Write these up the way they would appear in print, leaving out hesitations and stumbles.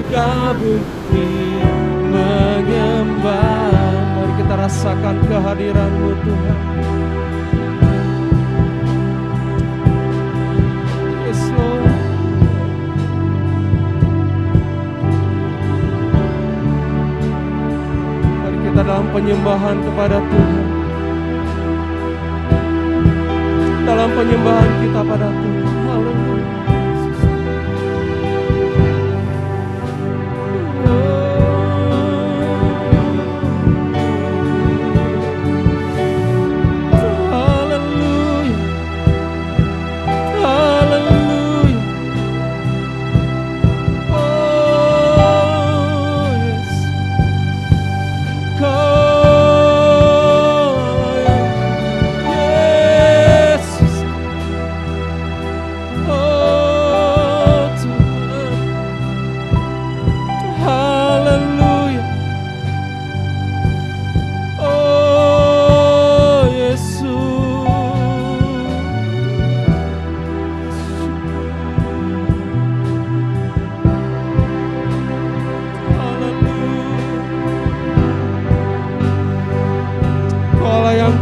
surga bumi menyembah. Mari kita rasakan kehadiran-Mu Tuhan. Yes Lord. Mari kita dalam penyembahan kepada Tuhan. Dalam penyembahan kita pada Tuhan. Haleluya.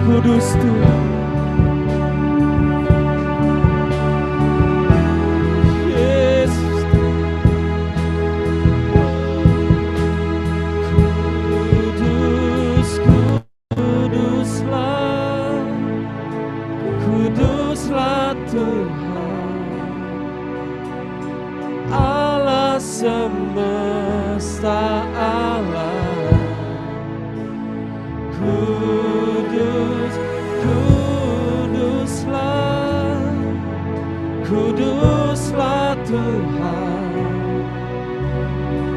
Kudus Tuhan. Yesus. Kudus, kuduslah, kuduslah Tuhan, Allah semesta alam. Kudus, kuduslah, kuduslah Tuhan,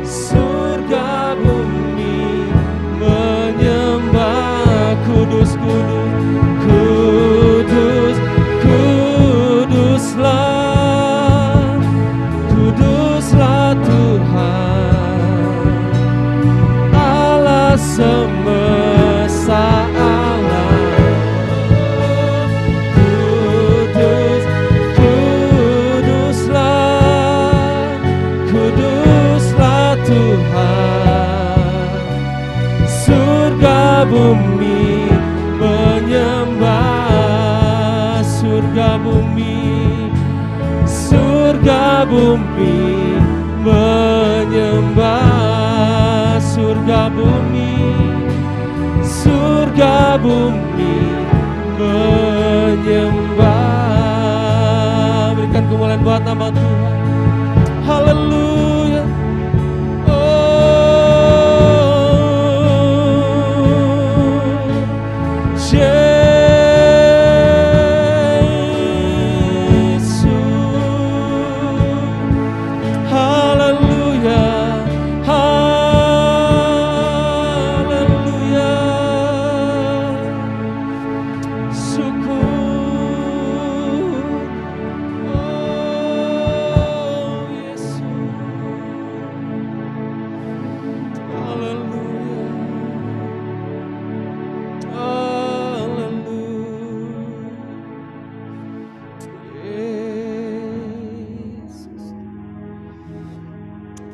surga bumi menyembah. Kudus, kudus, kudus, kuduslah, kuduslah Tuhan, Allah semesta alam. Kudus, kuduslah, kuduslah Tuhan, surga bumi menyembah. Surga bumi, surga bumi menyembah. Surga bumi, surga bumi menyembah. Berikan kemuliaan buat nama Tuhan. Haleluya.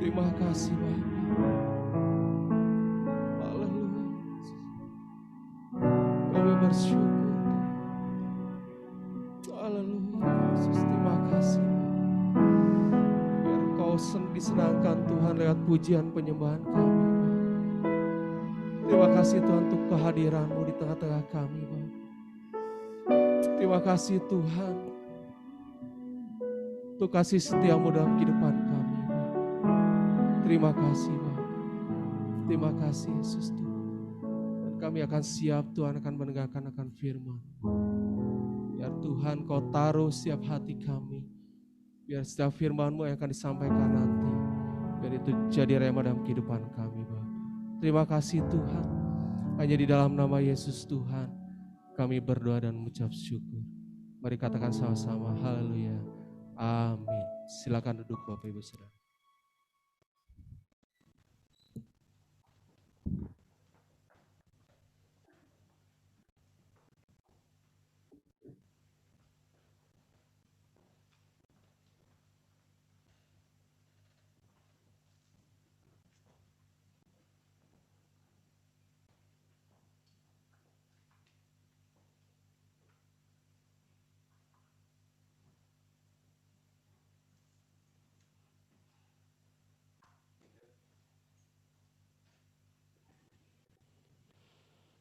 Terima kasih Bapa. Haleluya. Kami bersyukur. Haleluya. Yesus, terima kasih. Biar Engkau disenangkan Tuhan lewat pujian penyembahan kami. Terima kasih Tuhan untuk kehadiran-Mu di tengah-tengah kami, Bapa. Terima kasih Tuhan untuk kasih setia-Mu dalam kehidupan kami. Terima kasih Bapa. Terima kasih Yesus Tuhan. Dan kami akan siap Tuhan akan mendengarkan akan firman. Biar Tuhan Kau taruh setiap hati kami. Biar setiap firman-Mu yang akan disampaikan nanti, biar itu jadi rema dalam kehidupan kami Bapa. Terima kasih Tuhan. Hanya di dalam nama Yesus Tuhan kami berdoa dan mengucap syukur. Mari katakan sama-sama, haleluya, amin. Silakan duduk Bapak Ibu Saudara.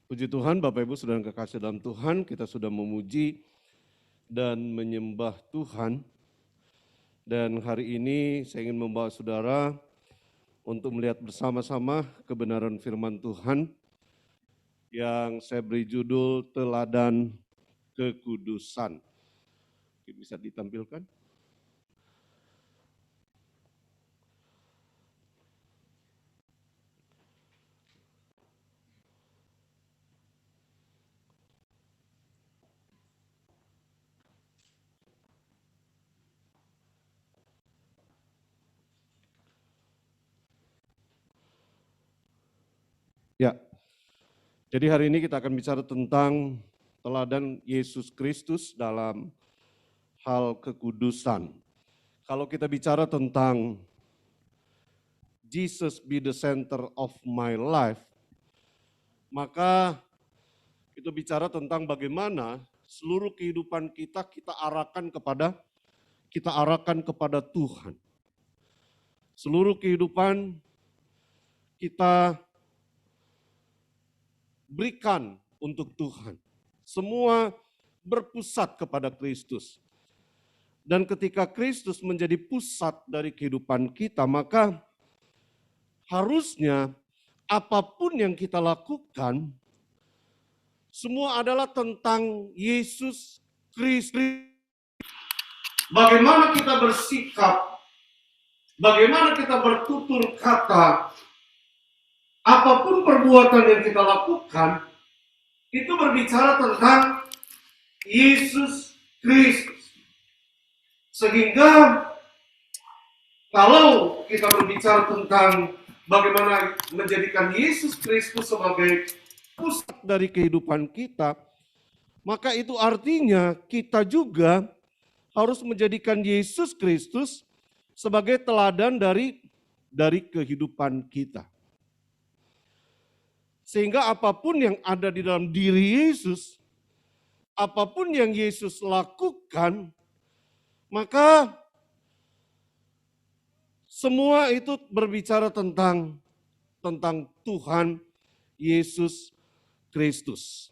Puji Tuhan, Bapak Ibu Saudara yang kekasih dalam Tuhan, kita sudah memuji dan menyembah Tuhan. Dan hari ini saya ingin membawa saudara untuk melihat bersama-sama kebenaran firman Tuhan yang saya beri judul Teladan Kekudusan. Bisa ditampilkan? Ya, jadi hari ini kita akan bicara tentang teladan Yesus Kristus dalam hal kekudusan. Kalau kita bicara tentang Jesus be the center of my life, maka itu bicara tentang bagaimana seluruh kehidupan kita arahkan kepada Tuhan. Seluruh kehidupan kita berikan untuk Tuhan. Semua berpusat kepada Kristus. Dan ketika Kristus menjadi pusat dari kehidupan kita, maka harusnya apapun yang kita lakukan, semua adalah tentang Yesus Kristus. Bagaimana kita bersikap, bagaimana kita bertutur kata, apapun perbuatan yang kita lakukan, itu berbicara tentang Yesus Kristus. Sehingga kalau kita berbicara tentang bagaimana menjadikan Yesus Kristus sebagai pusat dari kehidupan kita, maka itu artinya kita juga harus menjadikan Yesus Kristus sebagai teladan dari kehidupan kita. Sehingga apapun yang ada di dalam diri Yesus, apapun yang Yesus lakukan, maka semua itu berbicara tentang Tuhan Yesus Kristus.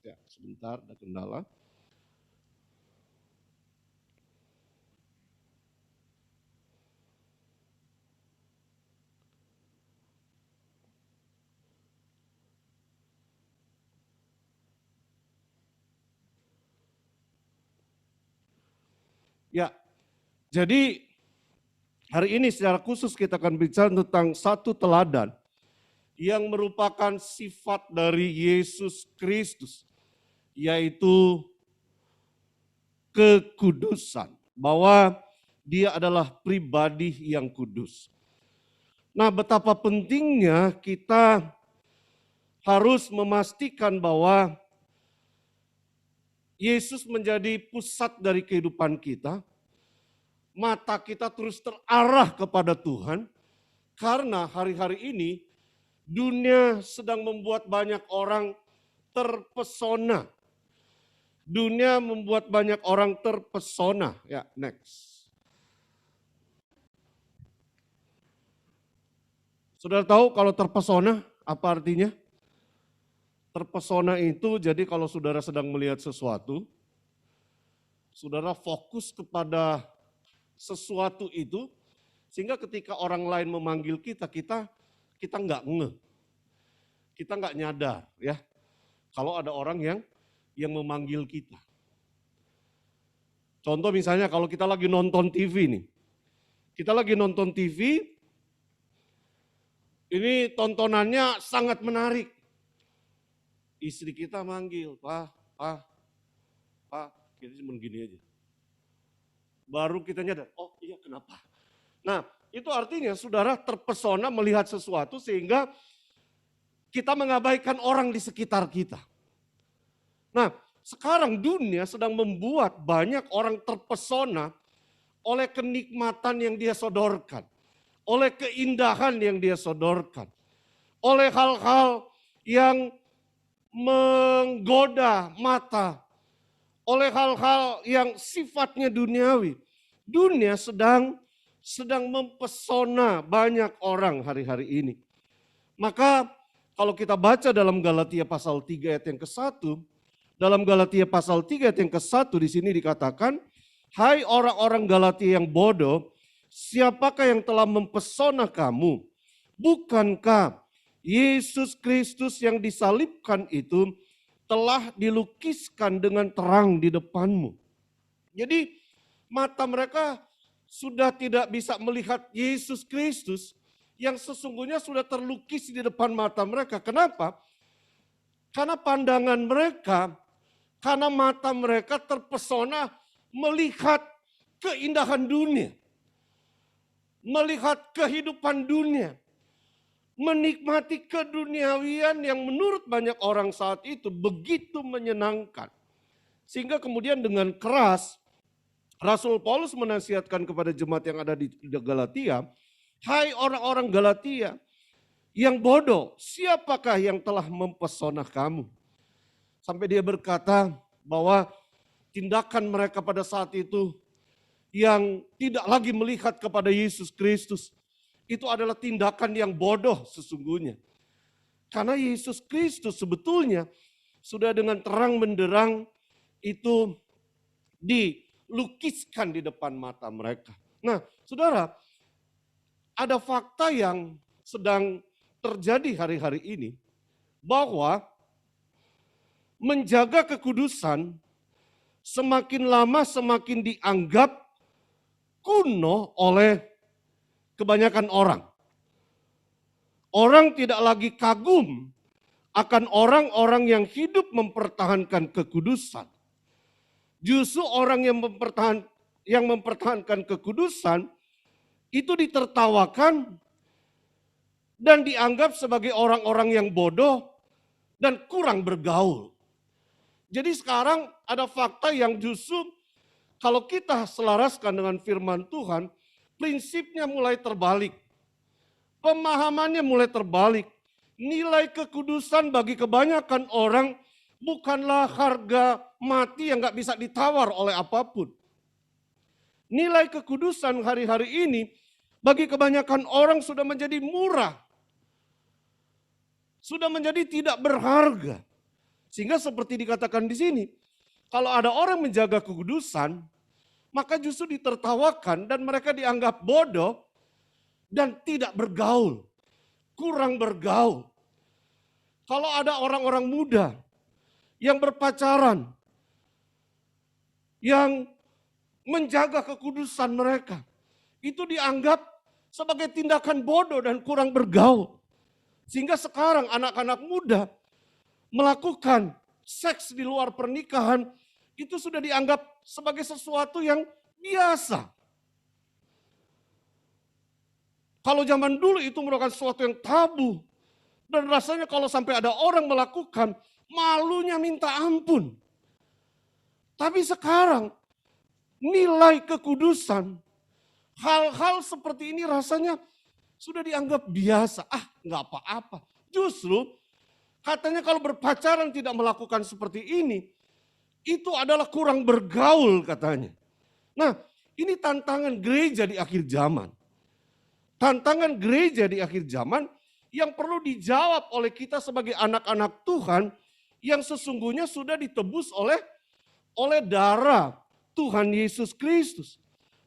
Ya, sebentar ada kendala. Ya, jadi hari ini secara khusus kita akan bicara tentang satu teladan yang merupakan sifat dari Yesus Kristus, yaitu kekudusan, bahwa dia adalah pribadi yang kudus. Nah, betapa pentingnya kita harus memastikan bahwa Yesus menjadi pusat dari kehidupan kita, mata kita terus terarah kepada Tuhan, karena hari-hari ini dunia sedang membuat banyak orang terpesona. Dunia membuat banyak orang terpesona. Ya, next. Saudara tahu kalau terpesona apa artinya? Terpesona itu jadi kalau saudara sedang melihat sesuatu, saudara fokus kepada sesuatu itu, sehingga ketika orang lain memanggil kita nggak ngeh, kita nggak nyadar ya. Kalau ada orang yang memanggil kita. Contoh misalnya kalau kita lagi nonton TV nih, kita lagi nonton TV, ini tontonannya sangat menarik. Istri kita manggil, Pak, kita cuma gini aja. Baru kita nyadar, oh iya kenapa? Nah, itu artinya saudara terpesona melihat sesuatu sehingga kita mengabaikan orang di sekitar kita. Nah, sekarang dunia sedang membuat banyak orang terpesona oleh kenikmatan yang dia sodorkan, oleh keindahan yang dia sodorkan, oleh hal-hal yang menggoda mata, oleh hal-hal yang sifatnya duniawi. Dunia sedang mempesona banyak orang hari-hari ini. Maka kalau kita baca dalam Galatia pasal 3 ayat yang ke-1, dalam Galatia pasal 3 ayat yang ke-1 di sini dikatakan, hai orang-orang Galatia yang bodoh, siapakah yang telah mempesona kamu? Bukankah Yesus Kristus yang disalibkan itu telah dilukiskan dengan terang di depanmu? Jadi mata mereka sudah tidak bisa melihat Yesus Kristus yang sesungguhnya sudah terlukis di depan mata mereka. Kenapa? Karena pandangan mereka, karena mata mereka terpesona melihat keindahan dunia. Melihat kehidupan dunia. Menikmati keduniawian yang menurut banyak orang saat itu begitu menyenangkan. Sehingga kemudian dengan keras Rasul Paulus menasihatkan kepada jemaat yang ada di Galatia, hai orang-orang Galatia yang bodoh, siapakah yang telah mempesona kamu? Sampai dia berkata bahwa tindakan mereka pada saat itu yang tidak lagi melihat kepada Yesus Kristus, itu adalah tindakan yang bodoh sesungguhnya. Karena Yesus Kristus sebetulnya sudah dengan terang benderang itu dilukiskan di depan mata mereka. Nah, saudara, ada fakta yang sedang terjadi hari-hari ini, bahwa menjaga kekudusan semakin lama semakin dianggap kuno oleh kebanyakan orang. Orang tidak lagi kagum akan orang-orang yang hidup mempertahankan kekudusan. Justru orang yang mempertahankan kekudusan itu ditertawakan dan dianggap sebagai orang-orang yang bodoh dan kurang bergaul. Jadi sekarang ada fakta yang justru kalau kita selaraskan dengan firman Tuhan, prinsipnya mulai terbalik. Pemahamannya mulai terbalik. Nilai kekudusan bagi kebanyakan orang bukanlah harga mati yang gak bisa ditawar oleh apapun. Nilai kekudusan hari-hari ini bagi kebanyakan orang sudah menjadi murah. Sudah menjadi tidak berharga. Sehingga seperti dikatakan di sini, kalau ada orang menjaga kekudusan, maka justru ditertawakan dan mereka dianggap bodoh dan tidak bergaul, kurang bergaul. Kalau ada orang-orang muda yang berpacaran, yang menjaga kekudusan mereka, itu dianggap sebagai tindakan bodoh dan kurang bergaul. Sehingga sekarang anak-anak muda melakukan seks di luar pernikahan itu sudah dianggap sebagai sesuatu yang biasa. Kalau zaman dulu itu merupakan sesuatu yang tabu. Dan rasanya kalau sampai ada orang melakukan, malunya minta ampun. Tapi sekarang nilai kekudusan, hal-hal seperti ini rasanya sudah dianggap biasa. Nggak apa-apa. Justru katanya kalau berpacaran tidak melakukan seperti ini, itu adalah kurang bergaul katanya. Nah, ini tantangan gereja di akhir zaman. Tantangan gereja di akhir zaman yang perlu dijawab oleh kita sebagai anak-anak Tuhan yang sesungguhnya sudah ditebus oleh darah Tuhan Yesus Kristus.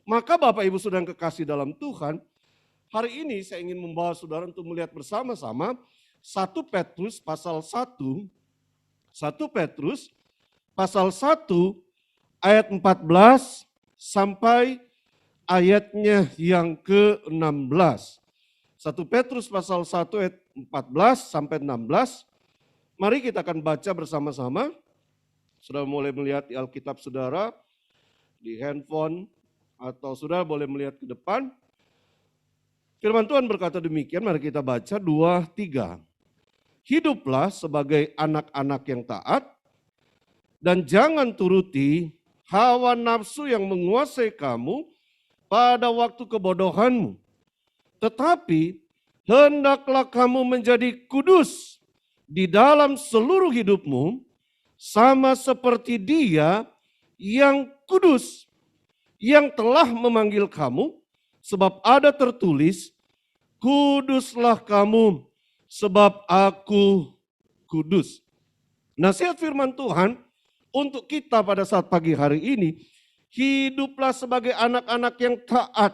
Maka Bapak Ibu Saudara yang kekasih dalam Tuhan, hari ini saya ingin membawa saudara untuk melihat bersama-sama 1 Petrus pasal 1, 1 Petrus pasal 1 ayat 14 sampai ayatnya yang ke-16. 1 Petrus pasal 1 ayat 14 sampai 16. Mari kita akan baca bersama-sama. Sudah mulai melihat di Alkitab saudara, di handphone, atau saudara boleh melihat ke depan. Firman Tuhan berkata demikian, mari kita baca 2, 3. Hiduplah sebagai anak-anak yang taat, dan jangan turuti hawa nafsu yang menguasai kamu pada waktu kebodohanmu. Tetapi hendaklah kamu menjadi kudus di dalam seluruh hidupmu, sama seperti Dia yang kudus, yang telah memanggil kamu, sebab ada tertulis, kuduslah kamu sebab aku kudus. Nasihat firman Tuhan untuk kita pada saat pagi hari ini, hiduplah sebagai anak-anak yang taat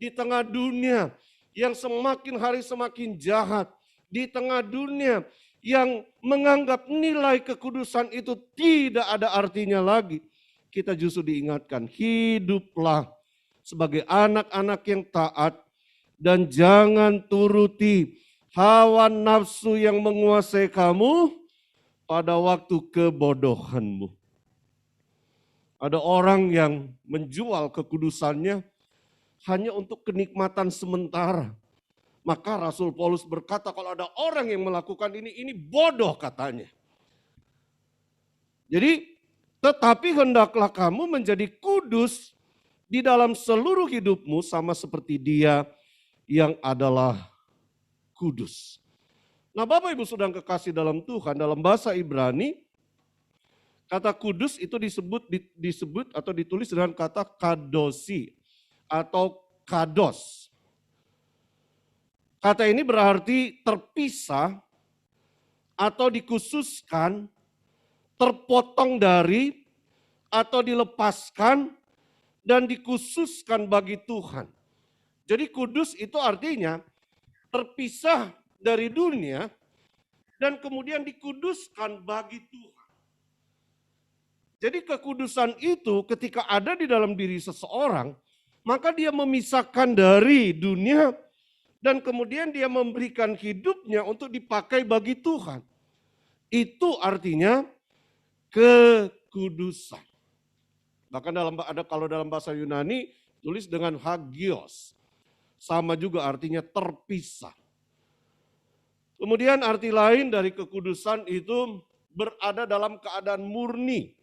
di tengah dunia yang semakin hari semakin jahat, di tengah dunia yang menganggap nilai kekudusan itu tidak ada artinya lagi. Kita justru diingatkan, hiduplah sebagai anak-anak yang taat dan jangan turuti hawa nafsu yang menguasai kamu pada waktu kebodohanmu. Ada orang yang menjual kekudusannya hanya untuk kenikmatan sementara. Maka Rasul Paulus berkata kalau ada orang yang melakukan ini bodoh katanya. Jadi tetapi hendaklah kamu menjadi kudus di dalam seluruh hidupmu sama seperti Dia yang adalah kudus. Nah Bapak Ibu Saudara kekasih dalam Tuhan, dalam bahasa Ibrani, kata kudus itu disebut atau ditulis dengan kata kadosi atau kados. Kata ini berarti terpisah atau dikhususkan, terpotong dari atau dilepaskan dan dikhususkan bagi Tuhan. Jadi kudus itu artinya terpisah dari dunia dan kemudian dikuduskan bagi Tuhan. Jadi kekudusan itu ketika ada di dalam diri seseorang, maka dia memisahkan dari dunia dan kemudian dia memberikan hidupnya untuk dipakai bagi Tuhan. Itu artinya kekudusan. Bahkan kalau dalam bahasa Yunani tulis dengan hagios. Sama juga artinya terpisah. Kemudian arti lain dari kekudusan itu berada dalam keadaan murni.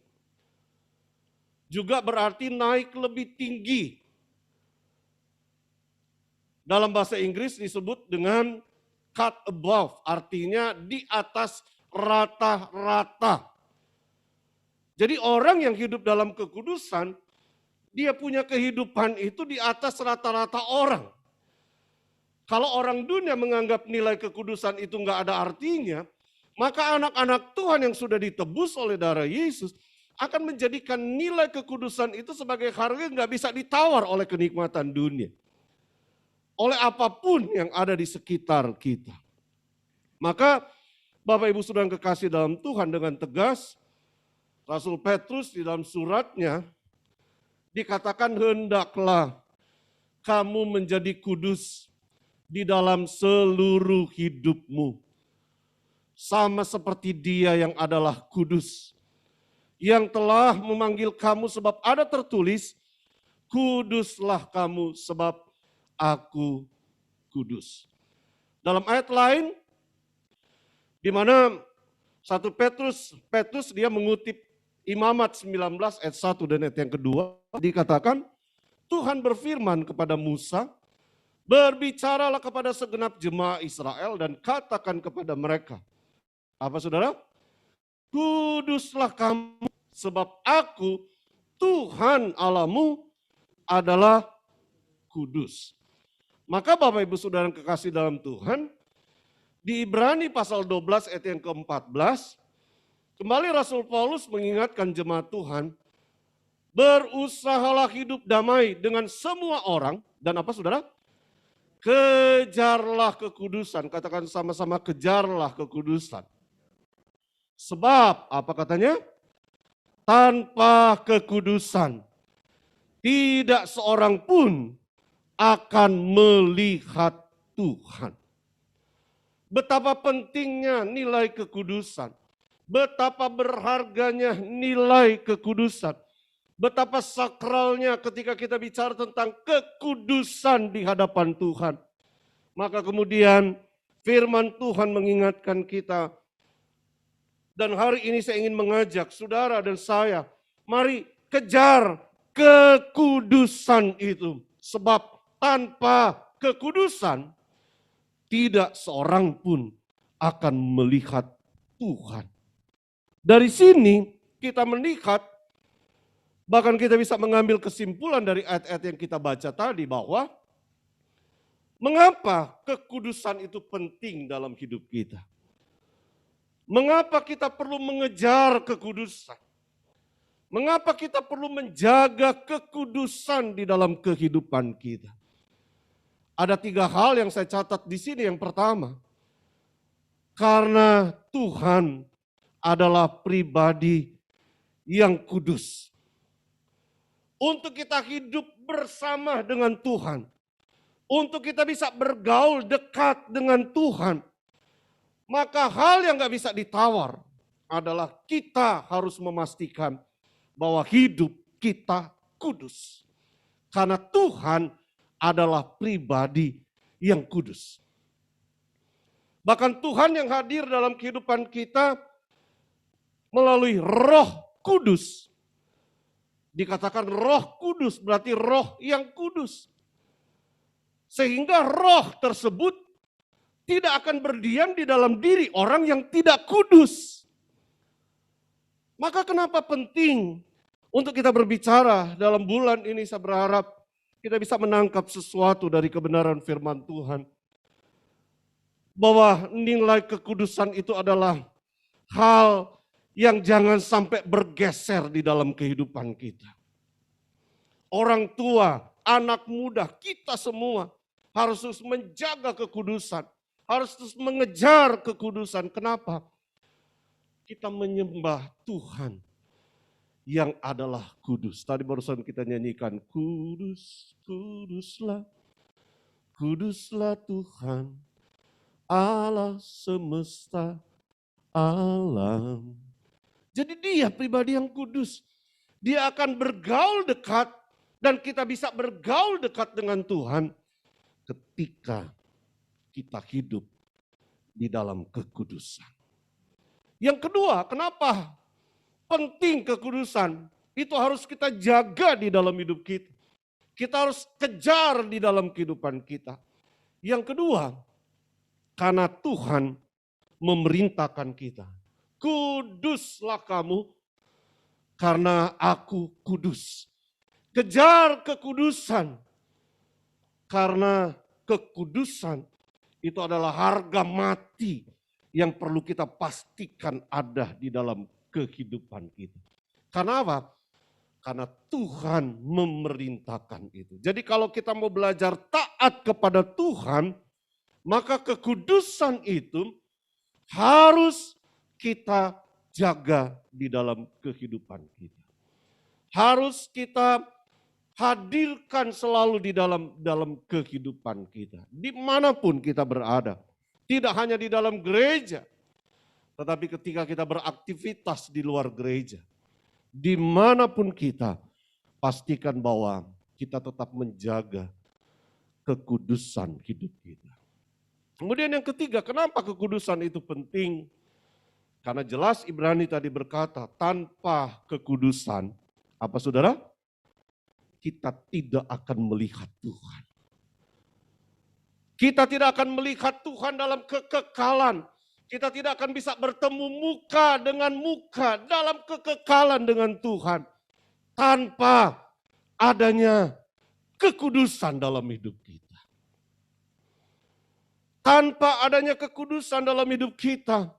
Juga berarti naik lebih tinggi. Dalam bahasa Inggris disebut dengan cut above, artinya di atas rata-rata. Jadi orang yang hidup dalam kekudusan, dia punya kehidupan itu di atas rata-rata orang. Kalau orang dunia menganggap nilai kekudusan itu enggak ada artinya, maka anak-anak Tuhan yang sudah ditebus oleh darah Yesus akan menjadikan nilai kekudusan itu sebagai harga yang enggak bisa ditawar oleh kenikmatan dunia. Oleh apapun yang ada di sekitar kita. Maka Bapak Ibu Saudara yang kekasih dalam Tuhan, dengan tegas Rasul Petrus di dalam suratnya dikatakan hendaklah kamu menjadi kudus di dalam seluruh hidupmu. Sama seperti Dia yang adalah kudus. Yang telah memanggil kamu sebab ada tertulis, kuduslah kamu sebab aku kudus. Dalam ayat lain, di mana 1 Petrus dia mengutip Imamat 19 ayat 1 dan ayat yang kedua, dikatakan, Tuhan berfirman kepada Musa, berbicaralah kepada segenap jemaah Israel dan katakan kepada mereka. Apa saudara? Kuduslah kamu sebab aku, Tuhan Allahmu adalah kudus. Maka Bapak Ibu Saudara yang kekasih dalam Tuhan, di Ibrani pasal 12 ayat yang ke-14, kembali Rasul Paulus mengingatkan jemaat Tuhan, berusahalah hidup damai dengan semua orang, dan apa saudara? Kejarlah kekudusan, katakan sama-sama kejarlah kekudusan. Sebab, apa katanya? Tanpa kekudusan, tidak seorang pun akan melihat Tuhan. Betapa pentingnya nilai kekudusan. Betapa berharganya nilai kekudusan. Betapa sakralnya ketika kita bicara tentang kekudusan di hadapan Tuhan. Maka kemudian firman Tuhan mengingatkan kita. Dan hari ini saya ingin mengajak saudara dan saya, mari kejar kekudusan itu. Sebab tanpa kekudusan, tidak seorang pun akan melihat Tuhan. Dari sini kita melihat, bahkan kita bisa mengambil kesimpulan dari ayat-ayat yang kita baca tadi bahwa Mengapa kekudusan itu penting dalam hidup kita? Mengapa kita perlu mengejar kekudusan? Mengapa kita perlu menjaga kekudusan di dalam kehidupan kita? Ada 3 hal yang saya catat di sini. Yang pertama, karena Tuhan adalah pribadi yang kudus. Untuk kita hidup bersama dengan Tuhan, untuk kita bisa bergaul dekat dengan Tuhan, maka hal yang gak bisa ditawar adalah kita harus memastikan bahwa hidup kita kudus. Karena Tuhan adalah pribadi yang kudus. Bahkan Tuhan yang hadir dalam kehidupan kita melalui Roh Kudus. Dikatakan Roh Kudus berarti roh yang kudus. Sehingga roh tersebut tidak akan berdiam di dalam diri orang yang tidak kudus. Maka kenapa penting untuk kita berbicara dalam bulan ini? Saya berharap kita bisa menangkap sesuatu dari kebenaran firman Tuhan. Bahwa nilai kekudusan itu adalah hal yang jangan sampai bergeser di dalam kehidupan kita. Orang tua, anak muda, kita semua harus terus menjaga kekudusan. Harus terus mengejar kekudusan. Kenapa? Kita menyembah Tuhan yang adalah kudus. Tadi barusan kita nyanyikan, kudus, kuduslah, kuduslah Tuhan, Allah semesta alam. Jadi dia pribadi yang kudus. Dia akan bergaul dekat dan kita bisa bergaul dekat dengan Tuhan ketika kita hidup di dalam kekudusan. Yang kedua, kenapa penting kekudusan? Itu harus kita jaga di dalam hidup kita. Kita harus kejar di dalam kehidupan kita. Yang kedua, karena Tuhan memerintahkan kita. Kuduslah kamu karena aku kudus. Kejar kekudusan. Karena kekudusan itu adalah harga mati yang perlu kita pastikan ada di dalam kehidupan kita. Karena apa? Karena Tuhan memerintahkan itu. Jadi kalau kita mau belajar taat kepada Tuhan, maka kekudusan itu harus kita jaga di dalam kehidupan kita. Harus kita hadirkan selalu di dalam kehidupan kita. Dimanapun kita berada. Tidak hanya di dalam gereja, tetapi ketika kita beraktivitas di luar gereja. Dimanapun kita, pastikan bahwa kita tetap menjaga kekudusan hidup kita. Kemudian yang ketiga, kenapa kekudusan itu penting? Karena jelas Ibrani tadi berkata, tanpa kekudusan, apa saudara? Kita tidak akan melihat Tuhan. Kita tidak akan melihat Tuhan dalam kekekalan. Kita tidak akan bisa bertemu muka dengan muka dalam kekekalan dengan Tuhan. Tanpa adanya kekudusan dalam hidup kita. Tanpa adanya kekudusan dalam hidup kita.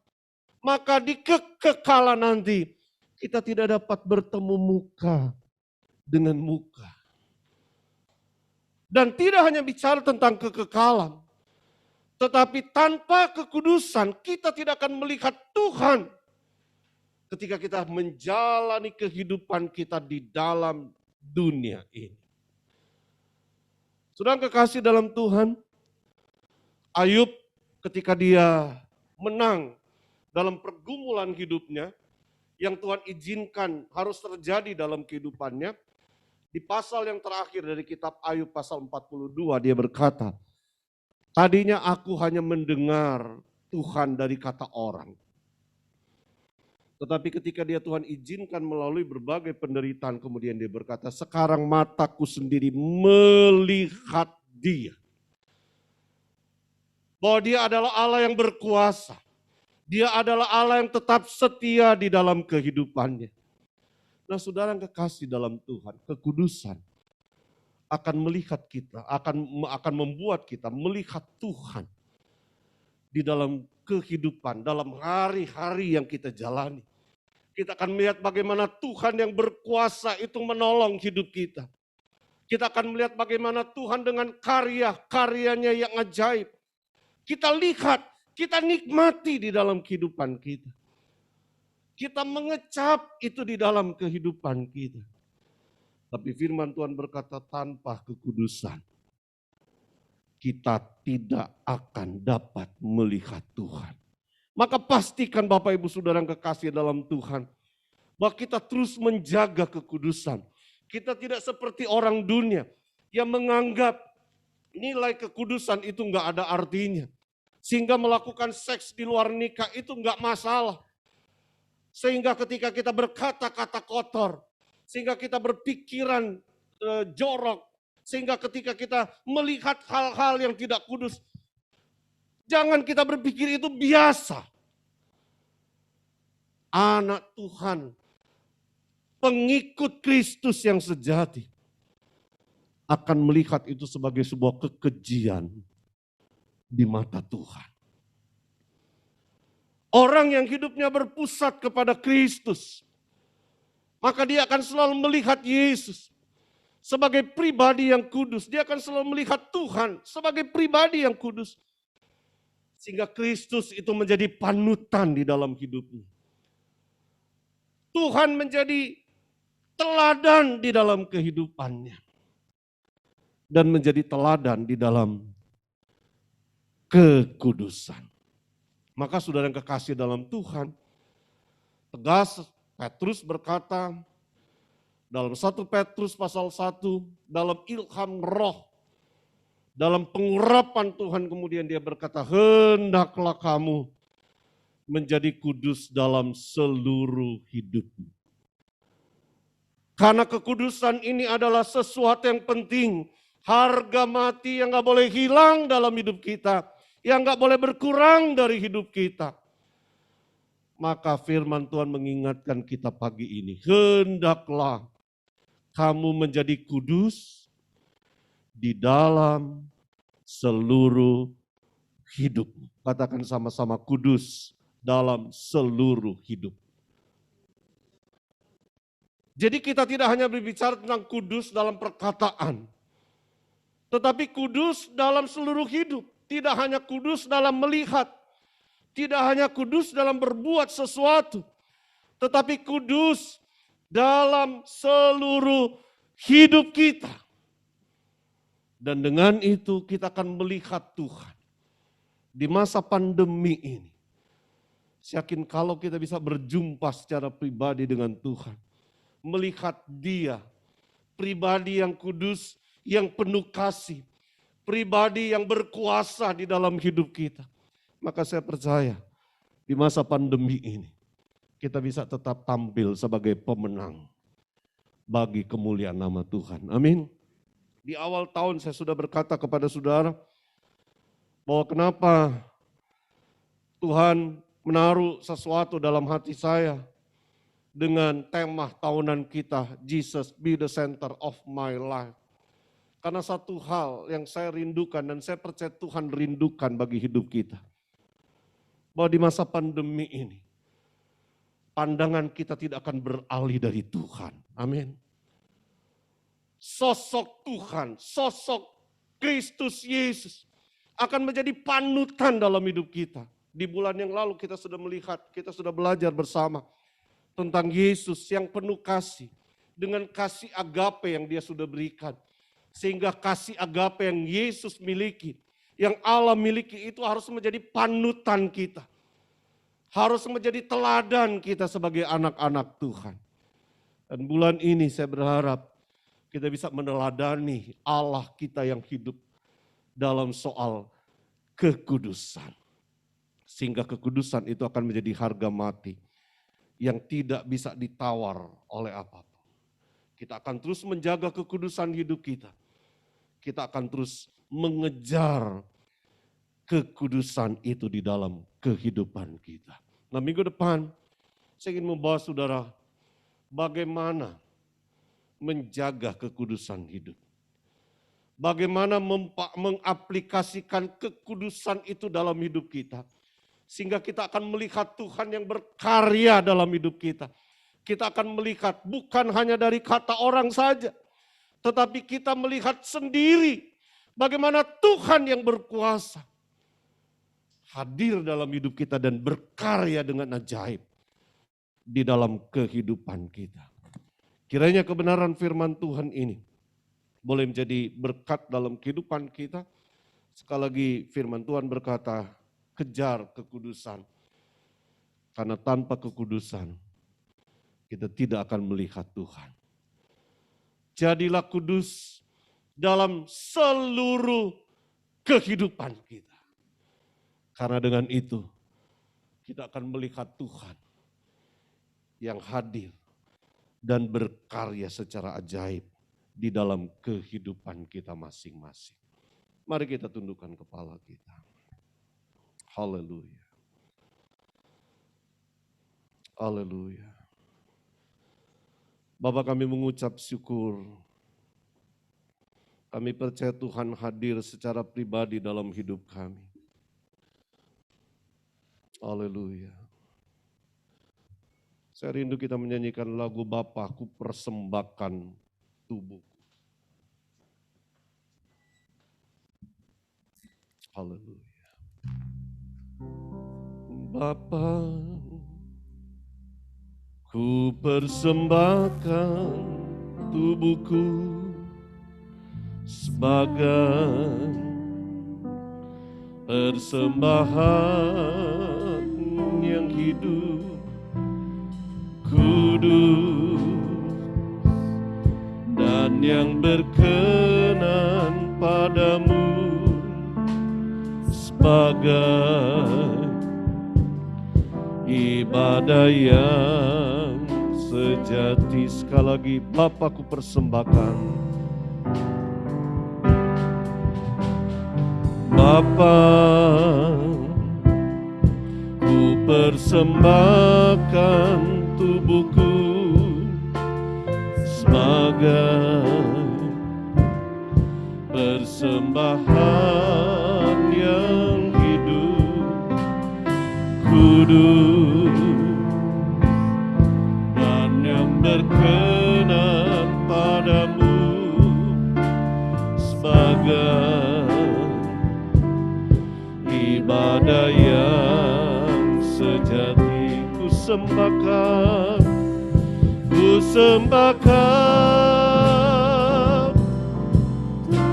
Maka di kekekalan nanti kita tidak dapat bertemu muka dengan muka. Dan tidak hanya bicara tentang kekekalan. Tetapi tanpa kekudusan kita tidak akan melihat Tuhan. Ketika kita menjalani kehidupan kita di dalam dunia ini. Saudara kekasih dalam Tuhan. Ayub ketika dia menang dalam pergumulan hidupnya. Yang Tuhan izinkan harus terjadi dalam kehidupannya. Di pasal yang terakhir dari kitab Ayub pasal 42 dia berkata, tadinya aku hanya mendengar Tuhan dari kata orang. Tetapi ketika dia Tuhan izinkan melalui berbagai penderitaan, kemudian dia berkata, sekarang mataku sendiri melihat dia. Bahwa dia adalah Allah yang berkuasa. Dia adalah Allah yang tetap setia di dalam kehidupannya. Nah saudara yang kekasih dalam Tuhan, kekudusan akan melihat kita, akan membuat kita melihat Tuhan di dalam kehidupan, dalam hari-hari yang kita jalani. Kita akan melihat bagaimana Tuhan yang berkuasa itu menolong hidup kita. Kita akan melihat bagaimana Tuhan dengan karya-karyanya yang ajaib. Kita lihat, kita nikmati di dalam kehidupan kita. Kita mengecap itu di dalam kehidupan kita. Tapi firman Tuhan berkata tanpa kekudusan, kita tidak akan dapat melihat Tuhan. Maka pastikan Bapak Ibu Saudara yang kekasih dalam Tuhan, bahwa kita terus menjaga kekudusan. Kita tidak seperti orang dunia yang menganggap nilai kekudusan itu enggak ada artinya. Sehingga melakukan seks di luar nikah itu enggak masalah. Sehingga ketika kita berkata-kata kotor, sehingga kita berpikiran jorok, sehingga ketika kita melihat hal-hal yang tidak kudus, jangan kita berpikir itu biasa. Anak Tuhan, pengikut Kristus yang sejati, akan melihat itu sebagai sebuah kekejian di mata Tuhan. Orang yang hidupnya berpusat kepada Kristus, maka dia akan selalu melihat Yesus sebagai pribadi yang kudus. Dia akan selalu melihat Tuhan sebagai pribadi yang kudus. Sehingga Kristus itu menjadi panutan di dalam hidupnya. Tuhan menjadi teladan di dalam kehidupannya. Dan menjadi teladan di dalam kekudusan. Maka saudara yang kekasih dalam Tuhan, tegas Petrus berkata dalam 1 Petrus pasal 1, dalam ilham roh, dalam pengurapan Tuhan kemudian dia berkata, hendaklah kamu menjadi kudus dalam seluruh hidupmu. Karena kekudusan ini adalah sesuatu yang penting, harga mati yang gak boleh hilang dalam hidup kita, yang gak boleh berkurang dari hidup kita. Maka firman Tuhan mengingatkan kita pagi ini, hendaklah kamu menjadi kudus di dalam seluruh hidupmu. Katakan sama-sama, kudus dalam seluruh hidup. Jadi kita tidak hanya berbicara tentang kudus dalam perkataan, tetapi kudus dalam seluruh hidup. Tidak hanya kudus dalam melihat, tidak hanya kudus dalam berbuat sesuatu, tetapi kudus dalam seluruh hidup kita. Dan dengan itu kita akan melihat Tuhan di masa pandemi ini. Saya yakin kalau kita bisa berjumpa secara pribadi dengan Tuhan, melihat Dia, pribadi yang kudus, yang penuh kasih, pribadi yang berkuasa di dalam hidup kita. Maka saya percaya di masa pandemi ini kita bisa tetap tampil sebagai pemenang bagi kemuliaan nama Tuhan. Amin. Di awal tahun saya sudah berkata kepada saudara bahwa kenapa Tuhan menaruh sesuatu dalam hati saya dengan tema tahunan kita, Jesus be the center of my life. Karena satu hal yang saya rindukan dan saya percaya Tuhan rindukan bagi hidup kita, bahwa di masa pandemi ini, pandangan kita tidak akan beralih dari Tuhan. Amin. Sosok Tuhan, sosok Kristus Yesus akan menjadi panutan dalam hidup kita. Di bulan yang lalu kita sudah melihat, kita sudah belajar bersama tentang Yesus yang penuh kasih. Dengan kasih agape yang dia sudah berikan. Sehingga kasih agape yang Yesus miliki, yang Allah miliki itu harus menjadi panutan kita. Harus menjadi teladan kita sebagai anak-anak Tuhan. Dan bulan ini saya berharap kita bisa meneladani Allah kita yang hidup dalam soal kekudusan. Sehingga kekudusan itu akan menjadi harga mati yang tidak bisa ditawar oleh apapun. Kita akan terus menjaga kekudusan hidup kita. Kita akan terus mengejar kekudusan itu di dalam kehidupan kita. Nah, minggu depan saya ingin membawa saudara bagaimana menjaga kekudusan hidup. Bagaimana mengaplikasikan kekudusan itu dalam hidup kita. Sehingga kita akan melihat Tuhan yang berkarya dalam hidup kita. Kita akan melihat bukan hanya dari kata orang saja. Tetapi kita melihat sendiri bagaimana Tuhan yang berkuasa hadir dalam hidup kita dan berkarya dengan ajaib di dalam kehidupan kita. Kiranya kebenaran firman Tuhan ini boleh menjadi berkat dalam kehidupan kita. Sekali lagi firman Tuhan berkata, kejar kekudusan. Karena tanpa kekudusan, kita tidak akan melihat Tuhan. Jadilah kudus dalam seluruh kehidupan kita. Karena dengan itu, kita akan melihat Tuhan yang hadir dan berkarya secara ajaib di dalam kehidupan kita masing-masing. Mari kita tundukkan kepala kita. Haleluya. Haleluya. Bapa, kami mengucap syukur. Kami percaya Tuhan hadir secara pribadi dalam hidup kami. Haleluya. Saya rindu kita menyanyikan lagu Bapa, ku persembahkan tubuhku. Haleluya. Bapa, ku persembahkan tubuhku sebagai persembahan yang hidup, kudus, dan yang berkenan padamu, sebagai ibadah yang sejati. Sekali lagi, Bapa, ku persembahkan. Bapa, ku persembahkan tubuhku sebagai persembahan yang hidup, kudus, dan yang berkenan padamu, sebagai ibadah yang sejati. Ku sembahkan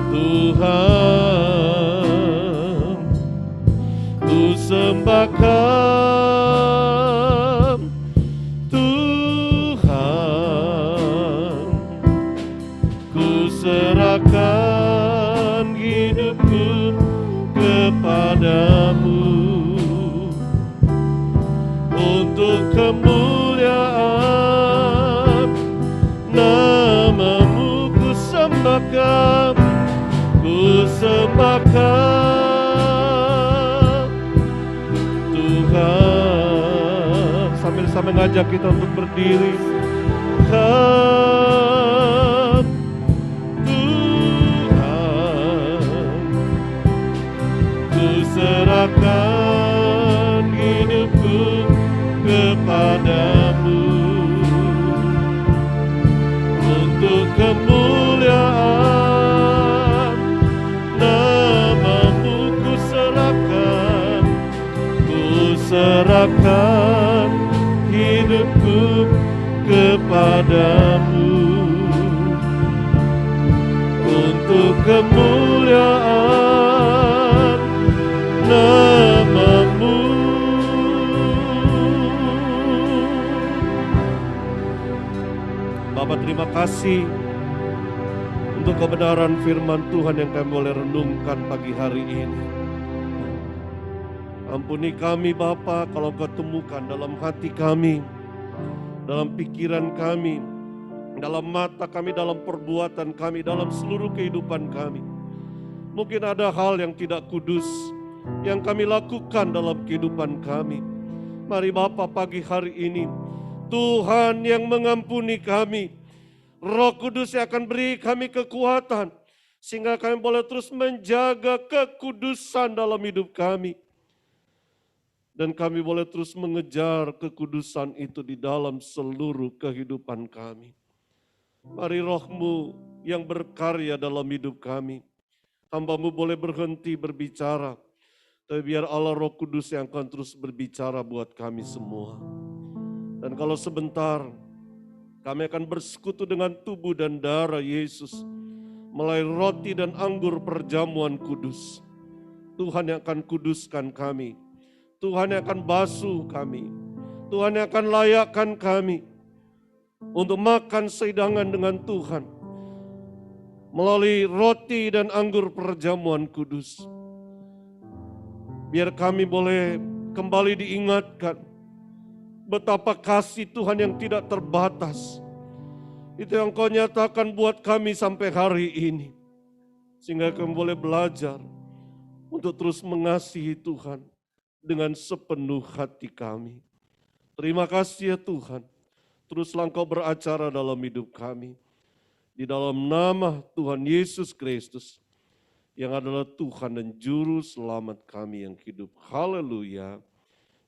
Tuhan, ku sembahkan Tuhan, ku serahkan hidupku kepadamu untuk kemuliaan nama-Mu. Ku sembahkan Tuhan. Sambil ngajak kita untuk berdiri. Tuhan, ku serahkan hidupku kepadamu untuk kemuliaan nama-Mu. Ku serahkan hidupku kepadamu untuk kemuliaan nama-Mu. Bapa, terima kasih untuk kebenaran firman Tuhan yang kami boleh renungkan pagi hari ini. Ampuni kami Bapa kalau Kau temukan dalam hati kami, dalam pikiran kami, dalam mata kami, dalam perbuatan kami, dalam seluruh kehidupan kami. Mungkin ada hal yang tidak kudus yang kami lakukan dalam kehidupan kami. Mari Bapa, pagi hari ini Tuhan yang mengampuni kami, Roh Kudus yang akan beri kami kekuatan Sehingga kami boleh terus menjaga kekudusan dalam hidup kami. Dan kami boleh terus mengejar kekudusan itu di dalam seluruh kehidupan kami. Mari Roh-Mu yang berkarya dalam hidup kami. Hamba-Mu boleh berhenti berbicara, tapi biar Allah Roh Kudus yang akan terus berbicara buat kami semua. Dan kalau sebentar kami akan bersekutu dengan tubuh dan darah Yesus melalui roti dan anggur perjamuan kudus. Tuhan yang akan kuduskan kami. Tuhan yang akan basuh kami. Tuhan yang akan layakkan kami untuk makan sehidangan dengan Tuhan melalui roti dan anggur perjamuan kudus. Biar kami boleh kembali diingatkan betapa kasih Tuhan yang tidak terbatas. Itu yang Kau nyatakan buat kami sampai hari ini. Sehingga kami boleh belajar untuk terus mengasihi Tuhan dengan sepenuh hati kami. Terima kasih ya Tuhan. Teruslah Engkau beracara dalam hidup kami. Di dalam nama Tuhan Yesus Kristus yang adalah Tuhan dan Juru Selamat kami yang hidup. Haleluya.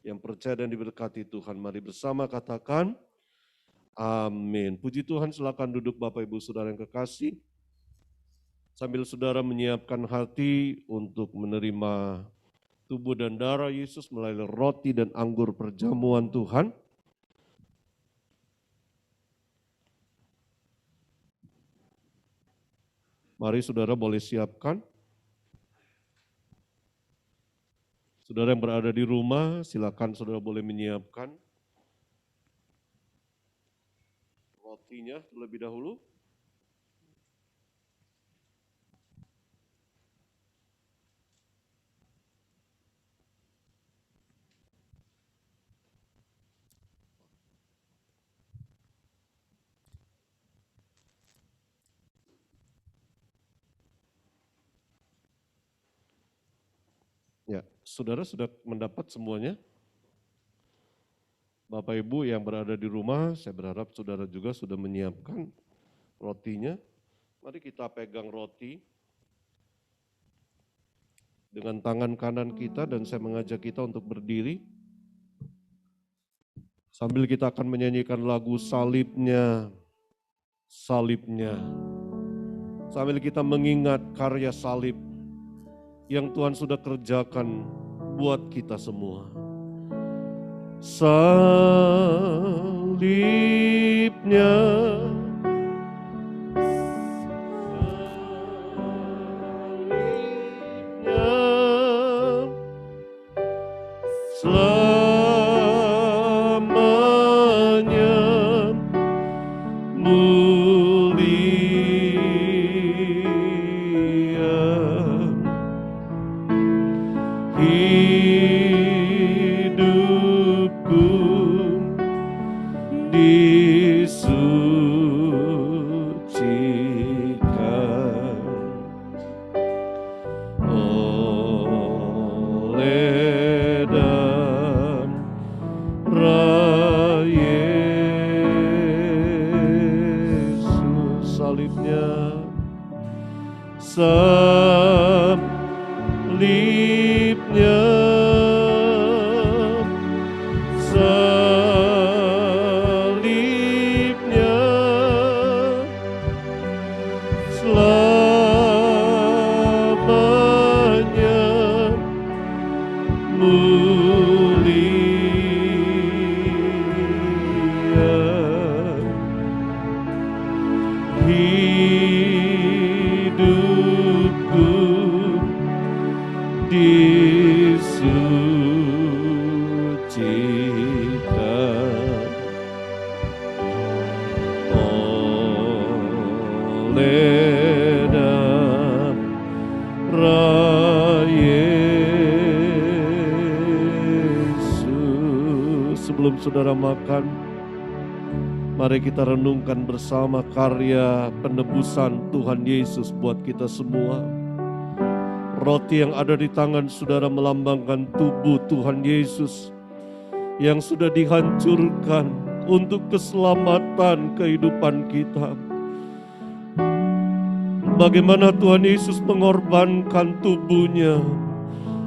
Yang percaya dan diberkati Tuhan, mari bersama katakan amin. Puji Tuhan, silakan duduk Bapak Ibu Saudara yang kekasih. Sambil saudara menyiapkan hati untuk menerima tubuh dan darah Yesus melalui roti dan anggur perjamuan Tuhan. Mari saudara boleh siapkan. Saudara yang berada di rumah, silakan saudara boleh menyiapkan rotinya terlebih dahulu. Ya, saudara sudah mendapat semuanya? Bapak Ibu yang berada di rumah, saya berharap saudara juga sudah menyiapkan rotinya. Mari kita pegang roti dengan tangan kanan kita dan saya mengajak kita untuk berdiri. Sambil kita akan menyanyikan lagu Salibnya, Salibnya. Sambil kita mengingat karya salib yang Tuhan sudah kerjakan buat kita semua. Salibnya, selamanya mulia. Hidupku disucikan oleh darah Yesus. Salibnya, salibnya, salibnya, selamanya mulia. Hidupku disucikan oleh darah Yesus. Sebelum saudara makan, mari kita renungkan bersama karya penebusan Tuhan Yesus buat kita semua. Roti yang ada di tangan saudara melambangkan tubuh Tuhan Yesus yang sudah dihancurkan untuk keselamatan kehidupan kita. bagaimana Tuhan Yesus mengorbankan tubuhnya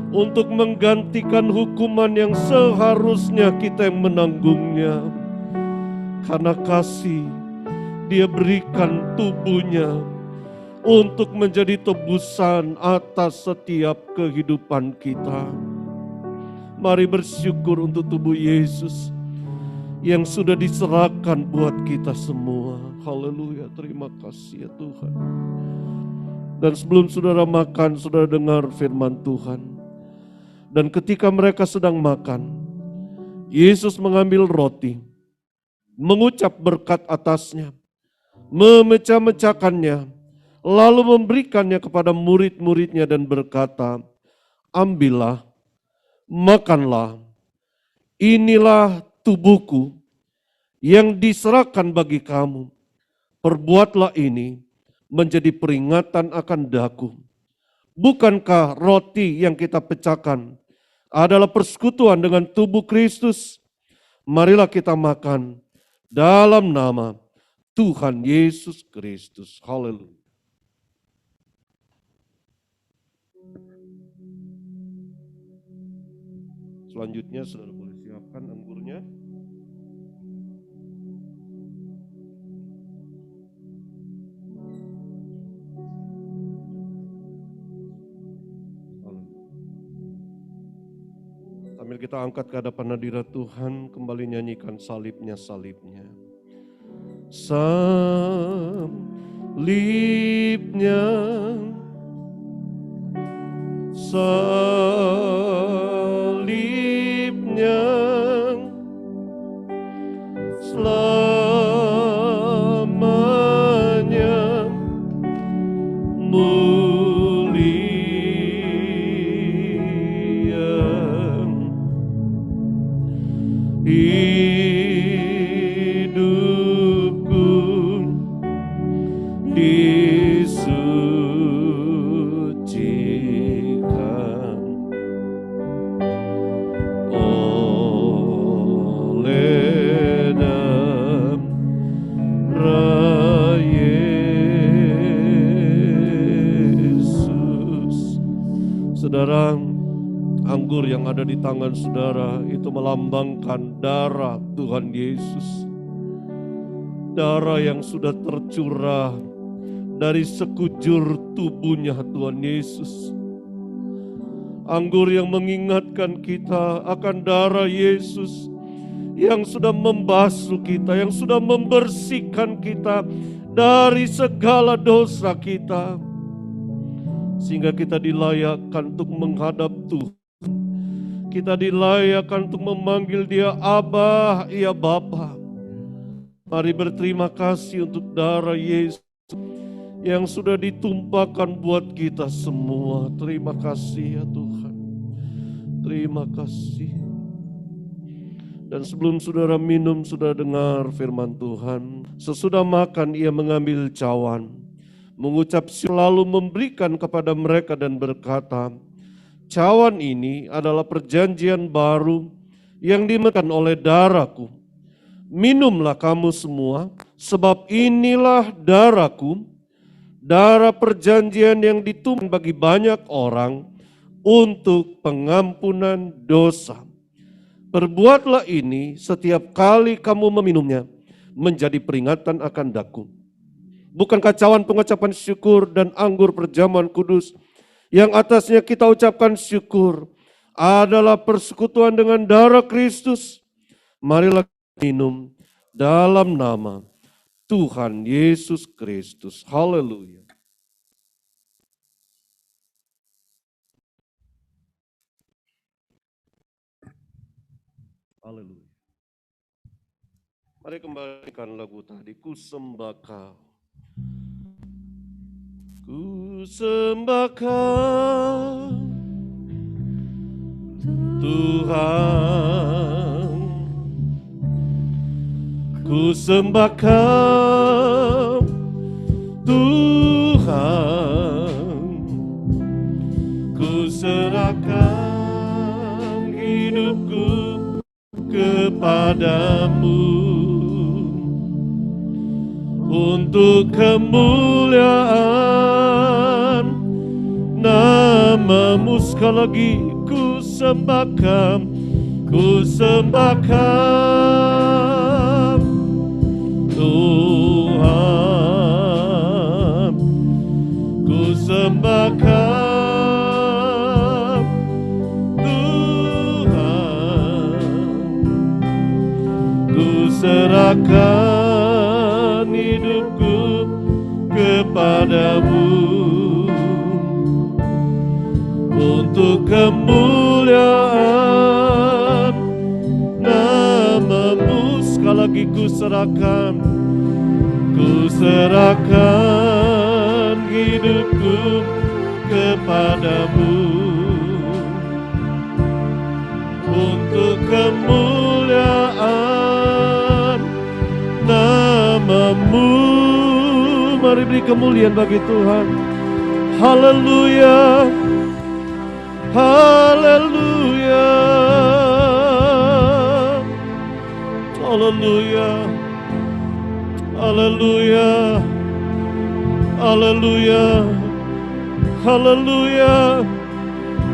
untuk menggantikan hukuman yang seharusnya kita yang menanggungnya. Karena kasih, Dia berikan tubuhnya untuk menjadi tebusan atas setiap kehidupan kita. Mari bersyukur untuk tubuh Yesus yang sudah diserahkan buat kita semua. Haleluya, terima kasih ya Tuhan. Dan sebelum saudara makan, saudara dengar firman Tuhan. Dan ketika mereka sedang makan, Yesus mengambil roti, mengucap berkat atasnya, memecah-mecahkannya, lalu memberikannya kepada murid-muridnya dan berkata, ambillah, makanlah, inilah tubuhku yang diserahkan bagi kamu. Perbuatlah ini menjadi peringatan akan daku. Bukankah roti yang kita pecahkan adalah persekutuan dengan tubuh Kristus? Marilah kita makan dalam nama Tuhan Yesus Kristus. Haleluya. Selanjutnya saudara boleh siapkan anggurnya. Sambil kita angkat ke hadapan hadirat Tuhan, kembali nyanyikan salibnya, salibnya. Salibnya, salibnya, selamanya hidupku disucikan oleh darah Yesus. Saudara, anggur yang ada di tangan saudara itu melambangkan darah Tuhan Yesus. Darah yang sudah tercurah dari sekujur tubuhnya Tuhan Yesus. Anggur yang mengingatkan kita akan darah Yesus yang sudah membasuh kita, yang sudah membersihkan kita dari segala dosa kita. Sehingga kita dilayakkan untuk menghadap Tuhan. Kita dilayakkan untuk memanggil Dia Abah, ya Bapa. Mari berterima kasih untuk darah Yesus yang sudah ditumpahkan buat kita semua. Terima kasih ya Tuhan. Terima kasih. Dan sebelum saudara minum, saudara dengar firman Tuhan. Sesudah makan ia mengambil cawan, mengucap lalu memberikan kepada mereka dan berkata, cawan ini adalah perjanjian baru yang dimakan oleh darahku. Minumlah kamu semua, sebab inilah darahku, darah perjanjian yang ditumpahkan bagi banyak orang untuk pengampunan dosa. Perbuatlah ini setiap kali kamu meminumnya, menjadi peringatan akan daku. Bukankah cawan pengucapan syukur dan anggur perjamuan kudus yang atasnya kita ucapkan syukur adalah persekutuan dengan darah Kristus? Marilah minum dalam nama Tuhan Yesus Kristus. Haleluya. Haleluya. Mari kembalikan lagu tadi, ku sembah Kau. Ku sembah Kau, Tuhan. Ku sembah Kau, Tuhan. Ku serahkan hidupku kepadamu untuk kemuliaan Namamu sekali lagi ku sembahkan, ku sembahkan Tuhan, ku sembahkan Tuhan, ku serahkan hidupku kepadamu untuk kemuliaan namamu. Sekali lagi ku serahkan hidupku kepadamu untuk kemuliaan namamu. Mari beri kemuliaan bagi Tuhan. Haleluya, haleluya, haleluya, haleluya, haleluya, haleluya.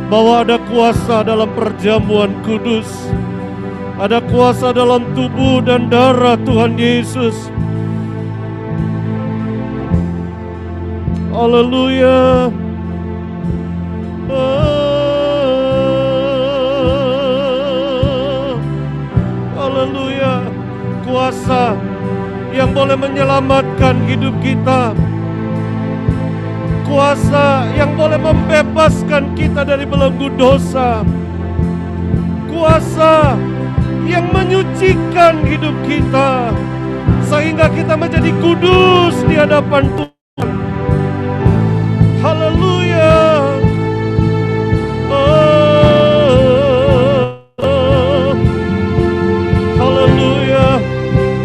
Bahwa ada kuasa dalam perjamuan kudus, ada kuasa dalam tubuh dan darah Tuhan Yesus. Haleluya. Haleluya. Kuasa yang boleh menyelamatkan hidup kita, kuasa yang boleh membebaskan kita dari belenggu dosa, kuasa yang menyucikan hidup kita sehingga kita menjadi kudus di hadapan Tuhan. Haleluya. Haleluya.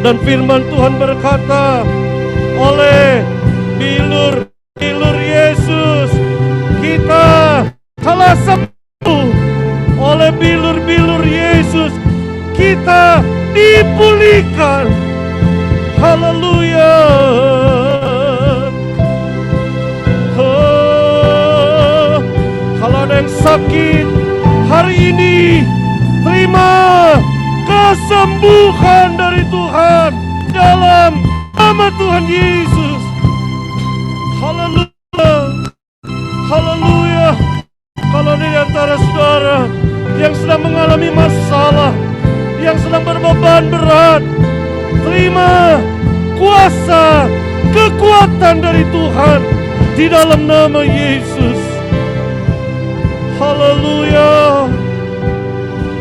Dan firman Tuhan berkata, oleh bilur Yesus kita telah sembuh. Oleh bilur-bilur Yesus kita dipulihkan. Haleluya. Kalau ada yang sakit hari ini, terima kesembuhan dari Tuhan dalam nama Tuhan Yesus. Haleluya, haleluya. Kalau di antara saudara yang sedang mengalami masalah, yang sedang berbeban berat, terima kuasa, kekuatan dari Tuhan di dalam nama Yesus. Haleluya,